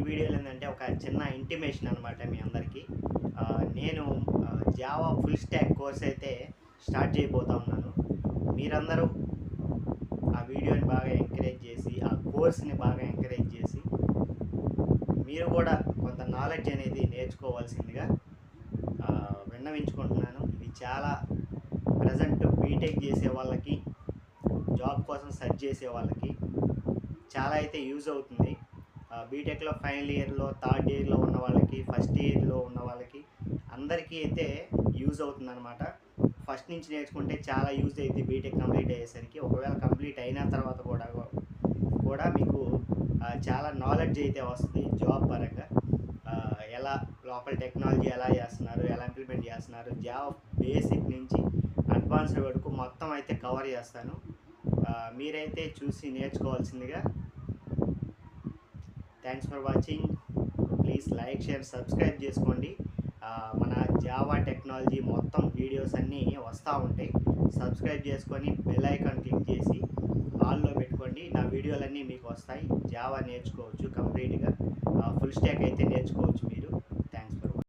వీడియోలో ఏంటంటే ఒక చిన్న ఇంటిమేషన్ అనమాట మీ అందరికీ. నేను జావా ఫుల్ స్టాక్ కోర్స్ అయితే స్టార్ట్ చేయబోతా ఉన్నాను. మీరందరూ ఆ వీడియోని బాగా ఎంకరేజ్ చేసి, ఆ కోర్స్ని బాగా ఎంకరేజ్ చేసి, మీరు కూడా కొంత నాలెడ్జ్ అనేది నేర్చుకోవాల్సిందిగా విన్నవించుకుంటున్నాను. ఇది చాలా ప్రజెంట్ బీటెక్ చేసే వాళ్ళకి, జాబ్ కోసం సెర్చ్ చేసే వాళ్ళకి చాలా అయితే యూజ్ అవుతుంది. బీటెక్లో ఫైనల్ ఇయర్లో, థర్డ్ ఇయర్లో ఉన్న వాళ్ళకి, ఫస్ట్ ఇయర్లో ఉన్న వాళ్ళకి అందరికీ అయితే యూజ్ అవుతుంది అనమాట. ఫస్ట్ నుంచి నేర్చుకుంటే చాలా యూజ్ అవుతుంది బీటెక్ కంప్లీట్ అయ్యేసరికి. ఒకవేళ కంప్లీట్ అయిన తర్వాత కూడా మీకు చాలా నాలెడ్జ్ అయితే వస్తుంది జాబ్ పరంగా. ఎలా లోకల్ టెక్నాలజీ ఎలా చేస్తున్నారు, ఎలా ఇంప్లిమెంట్ చేస్తున్నారు, జాబ్ బేసిక్ నుంచి అడ్వాన్స్డ్ వరకు మొత్తం అయితే కవర్ చేస్తాను. మీరైతే చూసి నేర్చుకోవాల్సిందిగా. Thanks for watching. Please like, share, subscribe చేసుకోండి. మన జావా టెక్నాలజీ మొత్తం వీడియోస్ అన్నీ వస్తూ ఉంటాయి. సబ్స్క్రైబ్ చేసుకొని బెల్ ఐకాన్ క్లిక్ చేసి ఆల్లో పెట్టుకోండి. నా వీడియోలన్నీ మీకు వస్తాయి. జావా నేర్చుకోవచ్చు కంప్లీట్గా. ఫుల్ స్టాక్ అయితే నేర్చుకోవచ్చు మీరు.